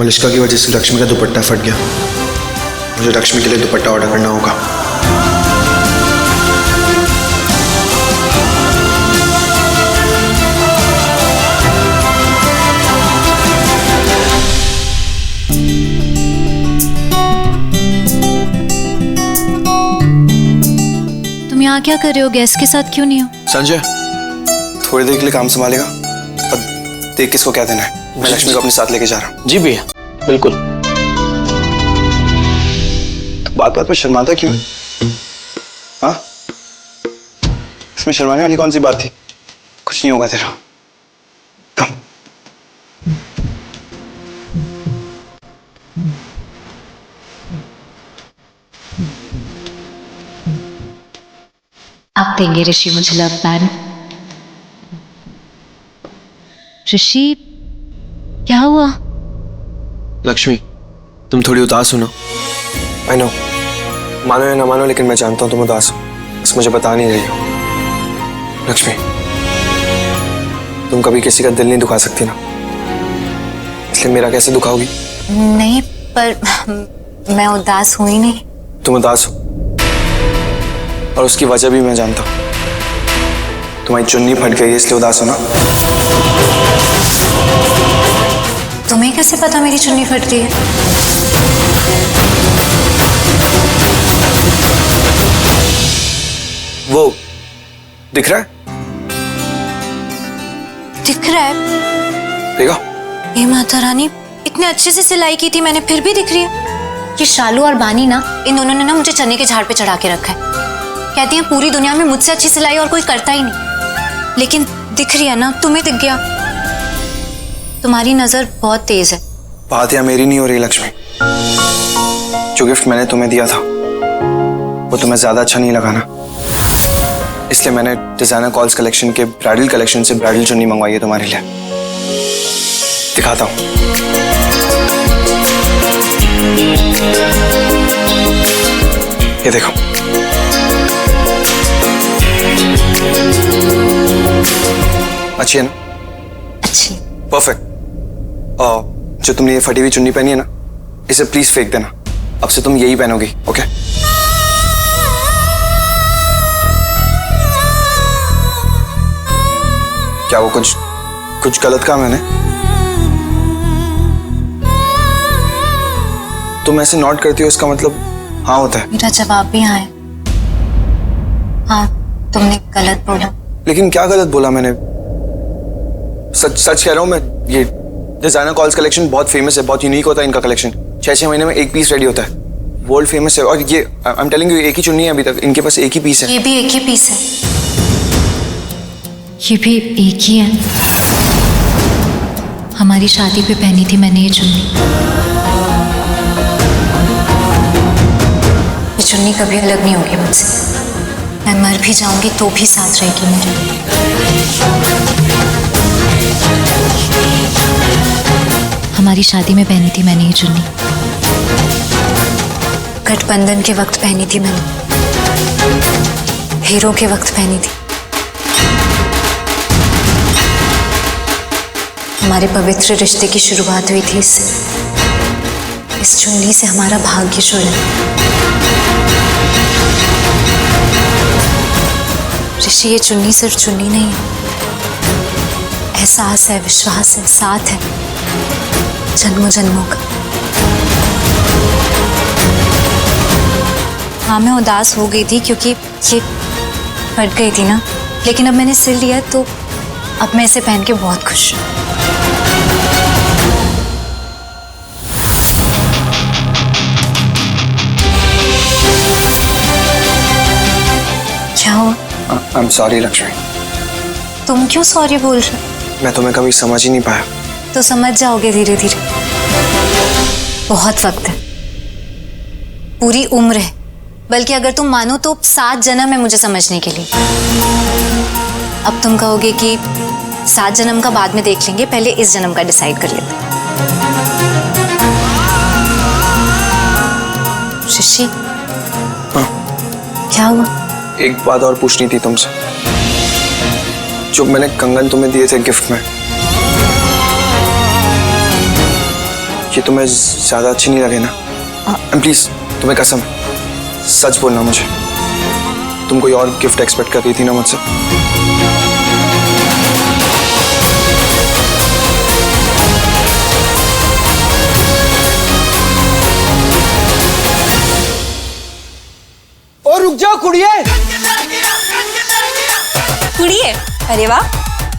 मलिष्का की वजह से लक्ष्मी का दुपट्टा फट गया। मुझे लक्ष्मी के लिए दुपट्टा ऑर्डर करना होगा। तुम यहाँ क्या कर रहे हो? गेस्ट के साथ क्यों नहीं हो? संजय थोड़ी देर के लिए काम संभालेगा और देख किसको क्या देना है। मैं लक्ष्मी को अपने साथ लेके जा रहा हूँ। जी भैया, बिल्कुल। बात बात पर शर्माता क्यों? हाँ, इसमें शर्माने वाली कौन सी बात थी? कुछ नहीं होगा तेरा। कम। आप देंगे ऋषि मुझे लव बैन? ऋषि क्या हुआ? लक्ष्मी तुम थोड़ी उदास हो ना। आई नो, मानो या ना मानो, लेकिन मैं जानता हूँ तुम उदास हो, बस मुझे बता नहीं रही हो। लक्ष्मी तुम कभी किसी का दिल नहीं दुखा सकती ना, इसलिए मेरा कैसे दुखाओगी? नहीं, पर मैं उदास हुई नहीं। तुम उदास हो और उसकी वजह भी मैं जानता हूँ। तुम्हारी चुन्नी फट गई है इसलिए उदास हो ना। तुम्हें कैसे पता मेरी चुन्नी फट रही है? वो दिख रहा है? दिख रहा है? देखो। ये माता रानी, इतने अच्छे से सिलाई की थी मैंने, फिर भी दिख रही है। ये शालू और बानी ना, इन दोनों ने ना मुझे चने के झाड़ पे चढ़ा के रखा है। कहती हैं पूरी दुनिया में मुझसे अच्छी सिलाई और कोई करता ही नहीं। लेकिन दिख रही है ना, तुम्हें दिख गया। तुम्हारी नजर बहुत तेज है। बात या मेरी नहीं हो रही लक्ष्मी। जो गिफ्ट मैंने तुम्हें दिया था वो तुम्हें ज्यादा अच्छा नहीं लगा ना, इसलिए मैंने डिजाइनर कॉल्स कलेक्शन के ब्राइडल कलेक्शन से ब्राइडल चुन्नी मंगवाई है तुम्हारे लिए। दिखाता हूं। ये देखो। अच्छी है ना? अच्छी। परफेक्ट। और जो तुमने ये फटी हुई चुन्नी पहनी है ना, इसे प्लीज फेंक देना। अब से तुम यही पहनोगी, ओके? क्या वो कुछ गलत काम है ना? तुम ऐसे नॉट करती हो, इसका मतलब हाँ होता है। मेरा जवाब भी हाँ है। हाँ, तुमने गलत बोला। लेकिन क्या गलत बोला मैंने? सच सच कह रहा हूँ मैं। ये डिजाइनर कॉल्स कलेक्शन बहुत फेमस है, बहुत यूनिक होता है इनका कलेक्शन। 6-6 महीने में एक पीस रेडी होता है, वर्ल्ड फेमस है। और ये आई एम टेलिंग यू, एक ही चुन्नी है अभी तक, इनके पास एक ही पीस है। ये भी एक ही पीस है। ये भी एक ही है। हमारी शादी पे पहनी थी मैंने ये चुन्नी। ये चुन्नी कभी अलग नहीं होगी मुझसे। मैं मर भी जाऊंगी तो भी साथ रहेगी मेरे। हमारी शादी में पहनी थी मैंने ये चुन्नी। गठबंधन के वक्त पहनी थी मैंने, हीरो के वक्त पहनी थी। हमारे पवित्र रिश्ते की शुरुआत हुई थी इससे। इस चुन्नी से हमारा भाग्य जुड़ा। ऋषि, ये चुन्नी सिर्फ चुन्नी नहीं है, एहसास है, विश्वास है, साथ है जन्मों जन्मों का। हाँ, मैं उदास हो गई थी क्योंकि ये फट गई थी ना, लेकिन अब मैंने सिल लिया तो अब मैं इसे पहन के बहुत खुश हूँ। क्या हुआ? I am sorry Lakshmi. तुम क्यों सॉरी बोल रहे हो? मैं तुम्हें कभी समझ ही नहीं पाया। तो समझ जाओगे धीरे धीरे। बहुत वक्त है, पूरी उम्र है, बल्कि अगर तुम मानो तो 7 जन्म है मुझे समझने के लिए। अब तुम कहोगे कि 7 जन्म का बाद में देख लेंगे, पहले इस जन्म का डिसाइड कर लेते। ऋषि, हाँ? क्या हुआ? एक बात और पूछनी थी तुमसे। जो मैंने कंगन तुम्हें दिए थे गिफ्ट में, ये तुम्हें ज्यादा अच्छी नहीं लगे ना? प्लीज, तुम्हें कसम है, सच बोलना मुझे। तुम कोई और गिफ्ट एक्सपेक्ट कर रही थी ना मुझसे? और रुक जाओ कुड़िए। कुड़िए? अरे वाह,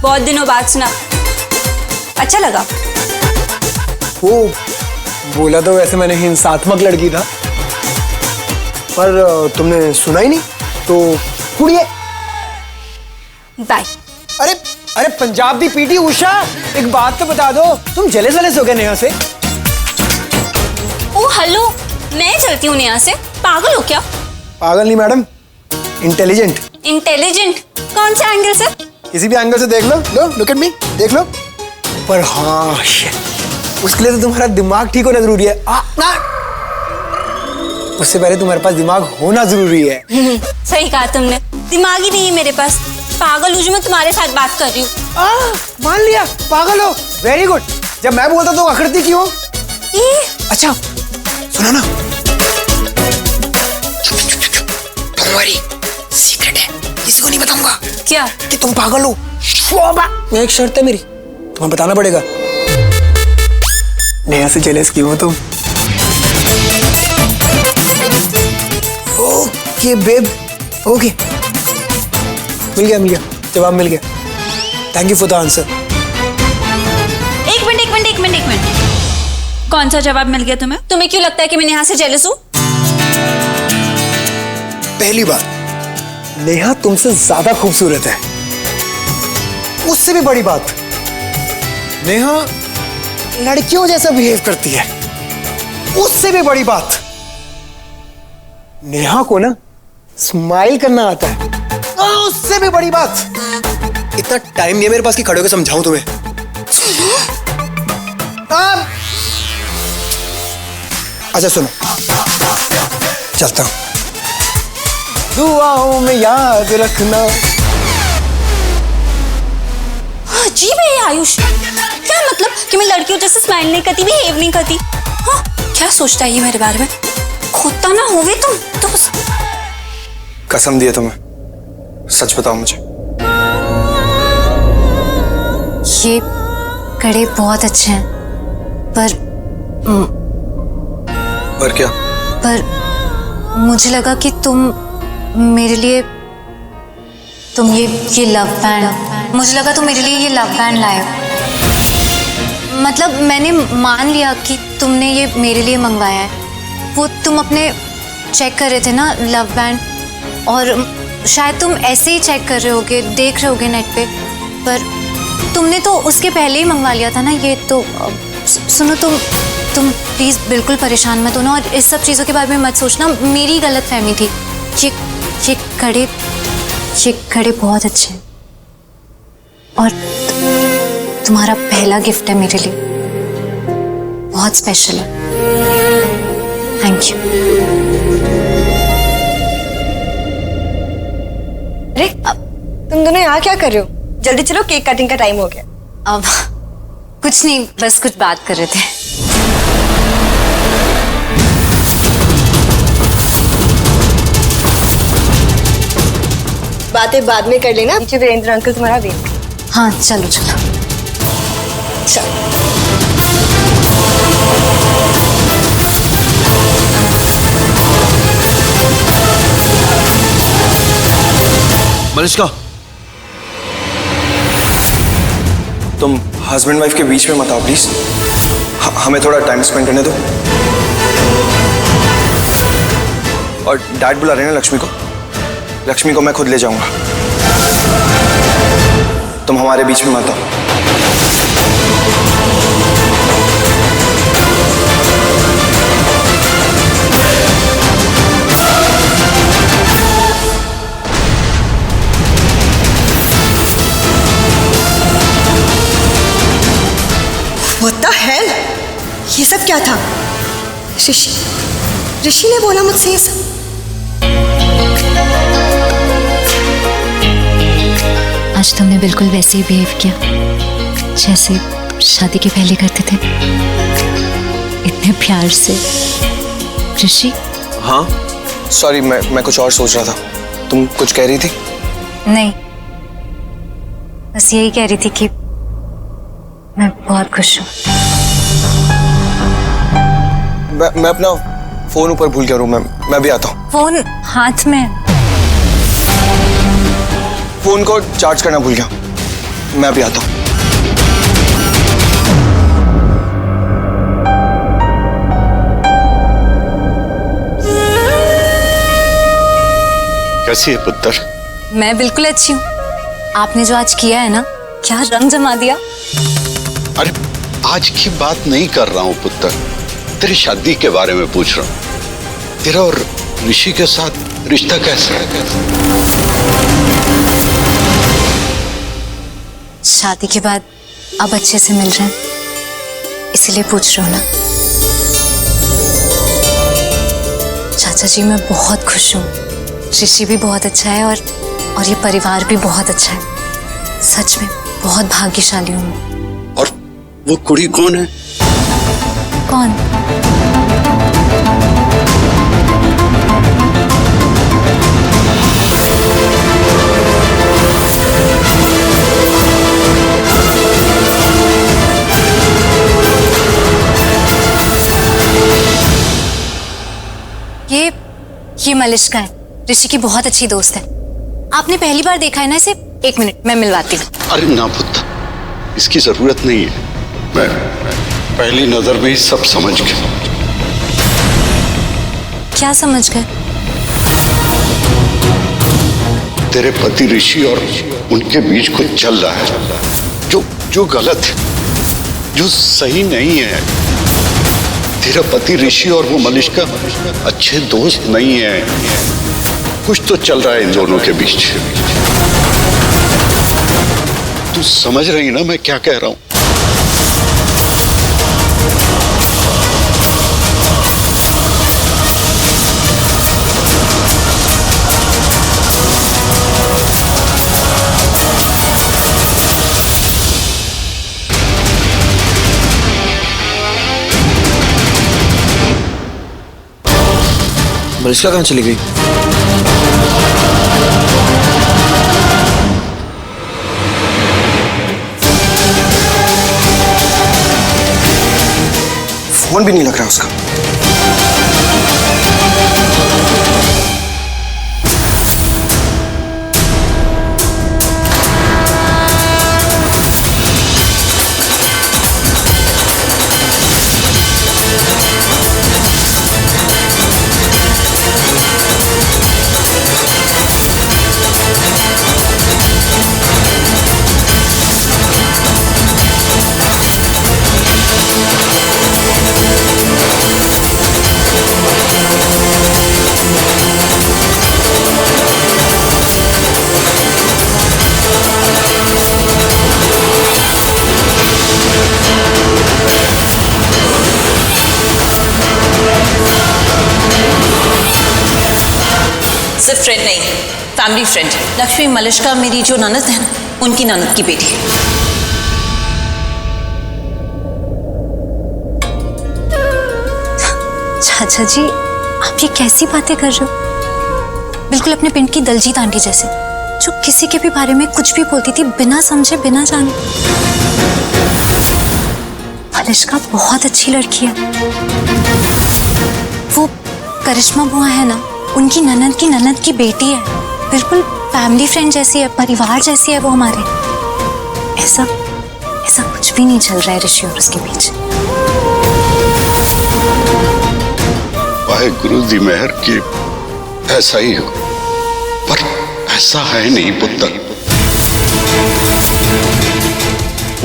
बहुत दिनों बाद सुना, अच्छा लगा। वो बोला तो वैसे मैंने हिंसात्मक लड़की था, पर तुमने सुना ही नहीं तो कुड़िए। बाय। अरे अरे पंजाब दी पीटी उषा, एक बात तो बता दो, तुम जेलस हो गए नेहा से? ओ हेलो, मैं चलती हूँ यहाँ से, पागल हो क्या? पागल नहीं मैडम, इंटेलिजेंट। इंटेलिजेंट? कौन से एंगल से? किसी भी एंगल से देख लो। लुक एट मी, देख लो। पर हाँ, उसके लिए तो तुम्हारा दिमाग ठीक होना जरूरी है। उससे पहले तुम्हारे पास दिमाग होना जरूरी है। सही कहा तुमने, दिमाग ही नहीं है मेरे पास, पागल हूँ जो मैं तुम्हारे साथ बात कर रही हूँ। मान लिया, पागल हो, वेरी गुड। जब मैं बोलता तो अखड़ती क्यों? अच्छा सुना ना, सीक्रेट है, किसी को नहीं बताऊंगा। क्या? कि तुम पागल हो। एक शर्त है मेरी, तुम्हें बताना पड़ेगा। नेहा से जेलस क्यों हो तुम? ओके बेब, ओके, मिल गया, जवाब मिल गया। Thank you for the answer. एक मिनट, कौन सा जवाब मिल गया तुम्हें? तुम्हें क्यों लगता है कि मैं नेहा से जेलस हूँ? पहली बात, नेहा तुमसे ज्यादा खूबसूरत है। उससे भी बड़ी बात, नेहा लड़कियों जैसा बिहेव करती है। उससे भी बड़ी बात, नेहा को ना स्माइल करना आता है। उससे भी बड़ी बात, इतना टाइम नहीं है मेरे पास कि खड़े होकर समझाऊं तुम्हें। अच्छा सुनो, चलता हूं। दुआओं में याद रखना। अजीब है ये आयुष, क्या मतलब कि मैं लड़कियों जैसे स्माइल नहीं करती, बिहेव नहीं करती? हाँ, क्या सोचता है ये मेरे बारे में? खोता ना होवे तुम तो बस। कसम दिया तुम्हें, सच बताओ मुझे। ये कड़े बहुत अच्छे हैं, पर क्या? पर मुझे लगा कि तुम मेरे लिए, तुम ये लव बैंड, मुझे लगा तुम मेरे लिए ये लव बैंड लाए हो। मतलब मैंने मान लिया कि तुमने ये मेरे लिए मंगवाया है। वो तुम अपने चेक कर रहे थे ना लव बैंड, और शायद तुम ऐसे ही चेक कर रहे होगे, देख रहे होगे नेट पे, पर तुमने तो उसके पहले ही मंगवा लिया था ना ये तो। सुनो, तुम प्लीज बिल्कुल परेशान मत होना, और इस सब चीज़ों के बारे में मत सोचना, मेरी गलत फहमी थी। ये कड़े बहुत अच्छे हैं, और तुम्हारा पहला गिफ्ट है मेरे लिए, बहुत स्पेशल है। Thank you. अरे तुम दोनों यहाँ क्या कर रहे हो? जल्दी चलो, केक कटिंग का टाइम हो गया। अब कुछ नहीं, बस कुछ बात कर रहे थे। बातें बाद में कर लेना, पीछे वीरेंद्र अंकल तुम्हारा वेट। हाँ चलो चलो। मलिष्का, तुम हस्बैंड वाइफ के बीच में मत आओ प्लीज। हमें थोड़ा टाइम स्पेंड करने दो। और डैड बुला रहे हैं लक्ष्मी को। लक्ष्मी को मैं खुद ले जाऊंगा, तुम हमारे बीच में मत आओ। What the hell? ये सब क्या था? ऋषि ने बोला मुझसे ये सब। आज तुमने बिल्कुल वैसे ही बिहेव किया जैसे शादी के पहले करते थे। इतने प्यार से। ऋषि, हाँ सॉरी, मैं कुछ और सोच रहा था। तुम कुछ कह रही थी? नहीं, बस यही कह रही थी कि मैं बहुत खुश हूँ। मैं अपना फोन ऊपर भूल गया, मैं भी आता हूँ। फोन हाथ में। फोन को चार्ज करना भूल गया, मैं भी आता हूँ। कैसी है पुत्र? मैं बिल्कुल अच्छी हूँ। आपने जो आज किया है ना, क्या रंग जमा दिया। अरे आज की बात नहीं कर रहा हूँ पुत्र, तेरी शादी के बारे में पूछ रहा हूँ। तेरा और ऋषि के साथ रिश्ता कैसा है? शादी के बाद अब अच्छे से मिल रहे हैं, इसीलिए पूछ रहा हूँ ना। चाचा जी, मैं बहुत खुश हूँ। ऋषि भी बहुत अच्छा है और ये परिवार भी बहुत अच्छा है। सच में बहुत भाग्यशाली हूँ मैं। और वो कुड़ी कौन है? कौन? ये मलिष्का है, ऋषि की बहुत अच्छी दोस्त है। आपने पहली बार देखा है ना इसे? एक मिनट, मैं मिलवाती हूँ। अरे ना पुत्र, इसकी जरूरत नहीं है। मैं पहली नजर में ही सब समझ गया। क्या समझ गए? तेरे पति ऋषि और उनके बीच कुछ चल रहा है जो गलत है, जो सही नहीं है। तेरा पति ऋषि और वो मलिष्का अच्छे दोस्त नहीं है। कुछ तो चल रहा है इन दोनों के बीच। तू समझ रही ना मैं क्या कह रहा हूं? मलिष्का कहाँ चली गई? फोन भी नहीं लग रहा उसका। सिर्फ फ्रेंड नहीं, फैमिली फ्रेंड। लक्ष्मी मलिष्का मेरी जो ननद है, उनकी ननद की बेटी है। चाचा जी, आप ये कैसी बातें कर रहे हो? बिल्कुल अपने पिंड की दलजीत आंटी जैसे, जो किसी के भी बारे में कुछ भी बोलती थी बिना समझे बिना जाने। मलिष्का बहुत अच्छी लड़की है। वो करिश्मा बुआ है ना, उनकी ननद की ननद की बेटी है। बिल्कुल फैमिली फ्रेंड जैसी है, परिवार जैसी है वो हमारे। ऐसा कुछ भी नहीं चल रहा है ऋषि और उसके बीच। वाहेगुरु दी मेहर की ऐसा ही हो, पर ऐसा है नहीं पुत्र।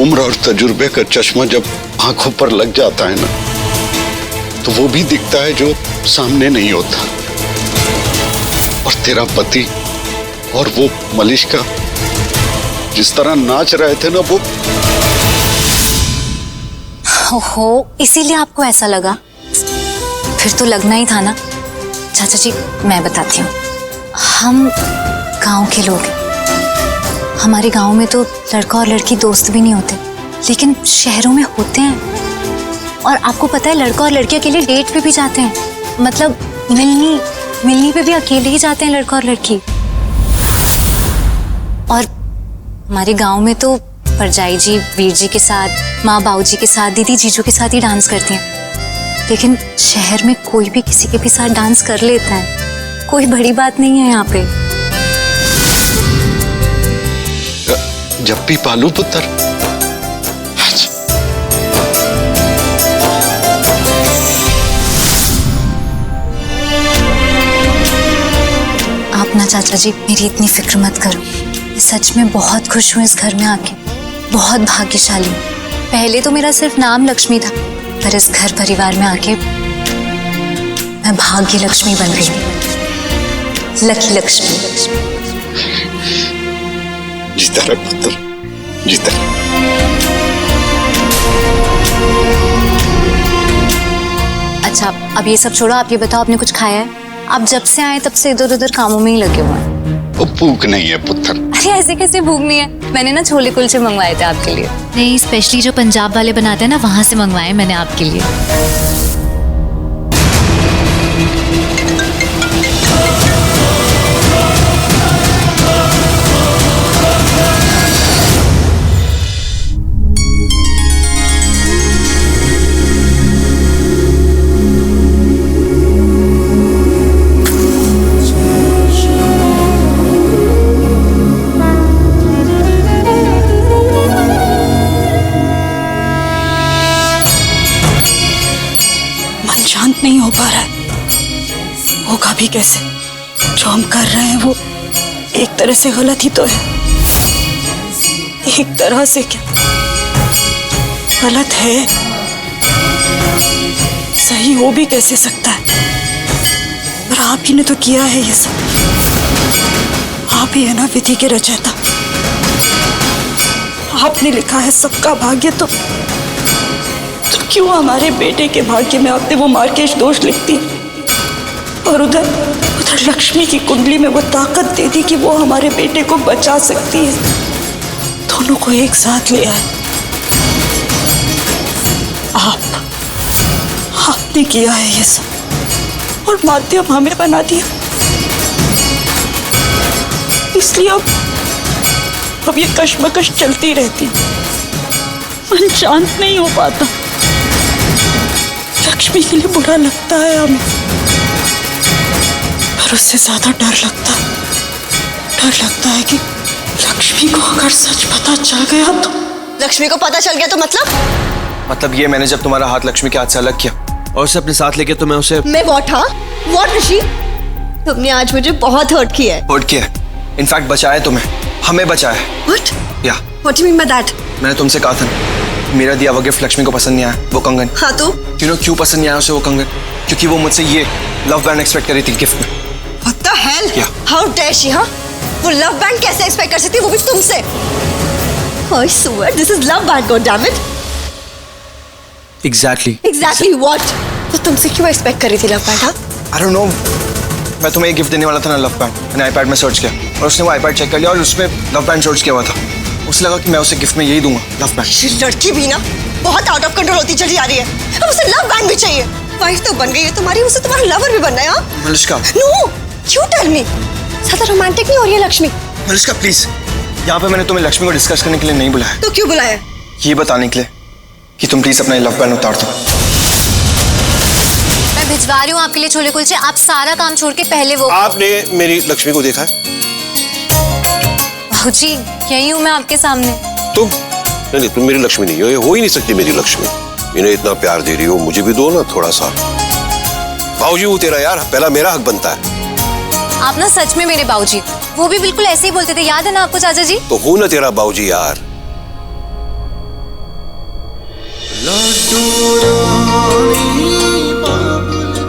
उम्र और तजुर्बे का चश्मा जब आंखों पर लग जाता है ना, तो वो भी दिखता है जो सामने नहीं होता। और तेरा पति और वो मलिष्का जिस तरह नाच रहे थे ना, वो ओहो, इसीलिए आपको ऐसा लगा? फिर तो लगना ही था ना। चाचा जी, मैं बताती हूँ। हम गांव के लोग हैं। हमारे गांव में तो लड़का और लड़की दोस्त भी नहीं होते, लेकिन शहरों में होते हैं। और आपको पता है लड़का और लड़की अकेले डेट पे भी जाते हैं, मतलब मिलनी पे भी अकेले ही जाते हैं लड़का और लड़की। और हमारे गांव में तो परजाई जी वीर जी के साथ, माँ बाऊ जी के साथ, दीदी जीजू के साथ ही डांस करती हैं। लेकिन शहर में कोई भी किसी के भी साथ डांस कर लेता है, कोई बड़ी बात नहीं है यहाँ पे। जब भी पालू पुत्र। आप ना चाचा जी मेरी इतनी फिक्र मत करो, मैं सच में बहुत खुश हूँ इस घर में आके, बहुत भाग्यशाली हूँ। पहले तो मेरा सिर्फ नाम लक्ष्मी था, पर इस घर परिवार में आके मैं भाग्य लक्ष्मी बन गई, लकी लक्ष्मी। जीता रहे पुत्र, जीता रहे। अच्छा अब ये सब छोड़ो, आप ये बताओ आपने कुछ खाया है? आप जब से आए तब से इधर उधर कामों में ही लगे हुए हैं। वो भूख नहीं है पुत्र। अरे ऐसे कैसे भूख नहीं है? मैंने ना छोले कुलचे मंगवाए थे आपके लिए। नहीं, स्पेशली जो पंजाब वाले बनाते हैं ना, वहां से मंगवाए मैंने आपके लिए। शांत नहीं हो पा रहा है, होगा भी कैसे? जो हम कर रहे हैं वो एक तरह से गलत ही तो है। एक तरह से क्या गलत है, सही हो भी कैसे सकता है? पर आप ही ने तो किया है ये सब, आप ही है ना विधि के रचयिता। आपने लिखा है सबका भाग्य, तो क्यों हमारे बेटे के भाग्य में आपने वो मार्केश दोष लिख दी, और उधर लक्ष्मी की कुंडली में वो ताकत दे दी कि वो हमारे बेटे को बचा सकती है। दोनों को एक साथ ले आए। आपने किया है ये सब, और माध्यम हमें बना दिया। इसलिए अब ये कश्मकश चलती रहती, मन शांत नहीं हो पाता। लक्ष्मी के लिए बुरा लगता है हमें, पर उससे ज्यादा डर लगता है कि लक्ष्मी को अगर सच पता चल गया तो। लक्ष्मी को पता चल गया तो मतलब ये मैंने जब तुम्हारा हाथ लक्ष्मी के हाथ से अलग किया और उसे अपने साथ लेके, तो मैं उसे व्हाट ऋषि, तुमने आज मुझे बहुत हर्ट किया है। हर्ट किया, इनफैक्ट बचाया तुम्हें, हमें बचाया। व्हाट या what you mean by that? मैंने तुमसे कहा था मेरा दिया हुआ गिफ्ट लक्ष्मी को पसंद नहीं आया, वो कंगन। हाँ तो क्यों पसंद नहीं आया उसे वो कंगन? क्योंकि वो मुझसे ये लव बैंड एक्सपेक्ट करी थी गिफ्ट में। What the hell? Yeah. How dare she, हाँ? वो लव बैंड कैसे एक्सपेक्ट कर सकती है, वो भी तुमसे? I swear this is love band, God damn it. Exactly what? तो तुमसे क्यों एक्सपेक्ट करी थी लव बैंड? हाँ? I don't know. मैं तुम्हें एक गिफ्ट देने वाला था ना, लव बैंड। मैंने आईपैड में सर्च किया और उसने वो आईपैड चेक कर लिया और उसमें लव बैंड सर्च किया हुआ था। उसे लगा कि मैं उसे गिफ्ट में यही दूंगा, लव बैंड। ये लड़की भी ना बहुत आउट ऑफ कंट्रोल होती चली जा रही है। अब उसे लव बैंड भी चाहिए। वाइफ तो बन गई है तुम्हारी, उसे तुम्हारा लवर भी बनना है। हाँ? मलिष्का। नो, क्यों टेल मी? ज्यादा रोमांटिक नहीं हो रही है लक्ष्मी। मलिष्का प्लीज, यहाँ पे मैंने तुम्हें लक्ष्मी को डिस्कस करने के लिए नहीं बुलाया। तो क्यों बुलाया? ये बताने के लिए कि तुम प्लीज अपना लव बैंड उतार दो। मैं भिजवा रही हूँ आपके लिए छोले कुलचे, आप सारा काम छोड़ के पहले वो। आपने मेरी लक्ष्मी को देखा है? बाबूजी यही हूँ मैं आपके सामने। तुम नहीं, तुम मेरी लक्ष्मी नहीं हो, ये हो ही नहीं सकती मेरी लक्ष्मी। इन्हें इतना प्यार दे रही हो, मुझे भी दो ना थोड़ा सा। बाबूजी वो तेरा यार, पहला मेरा हक बनता है। आप ना सच में मेरे बाबूजी, वो भी बिल्कुल ऐसे ही बोलते थे, याद है ना आपको चाचा जी? तो हूं ना तेरा बाबूजी यार।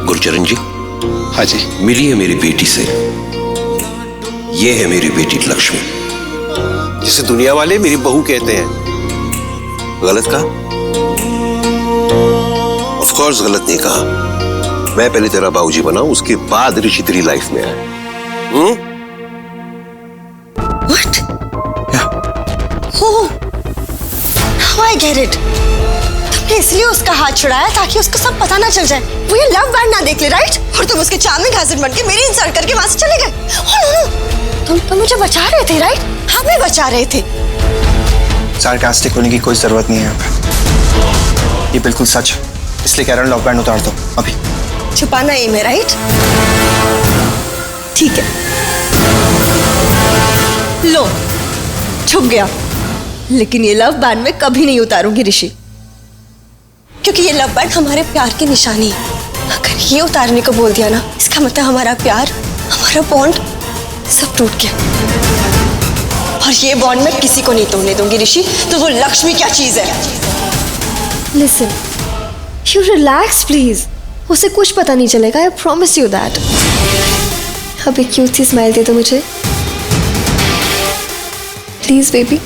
गुरचरण जी। हाँ जी। मिली है मेरी बेटी से, ये है मेरी बेटी लक्ष्मी, जिसे दुनिया वाले मेरी बहू कहते हैं। गलत कहा? ऑफ कोर्स गलत नहीं कहा। मैं पहले तेरा बाबूजी बना, उसके बाद ऋषि तेरी लाइफ में आया। What? Oh, now I get it. तुमने इसलिए उसका हाथ छुड़ाया ताकि उसको सब पता ना चल जाए, वो ये लव बैंड ना देख ले, राइट? और तुम उसके चार्मिंग हस्बैंड बन के मेरी इंसल्ट करके वहां से चले गए। ओह नो, तुम मुझे बचा रहे थे, राइट? हमें बचा रहे थे। सार्कास्टिक होने की कोई जरूरत नहीं है यहाँ पे, ये बिल्कुल सच है, इसलिए कह रहा हूँ लव बैंड उतार दो अभी। छुपाना एम है, राइट? ठीक है, लो छुप गया, लेकिन ये लव बैंड मैं कभी नहीं उतारूंगी ऋषि, क्योंकि ये लव बैंड हमारे प्यार की निशानी है। अगर ये उतारने को बोल दिया ना, इसका मतलब हमारा प्यार, हमारा बॉन्ड सब टूट गया। और ये बॉन्ड मैं किसी को नहीं तोड़ने दूंगी ऋषि। तो वो लक्ष्मी क्या चीज है? लिसन, यू रिलैक्स प्लीज, उसे कुछ पता नहीं चलेगा, आई प्रॉमिस यू दैट। अब एक क्यूट सी स्माइल दे दो मुझे प्लीज बेबी।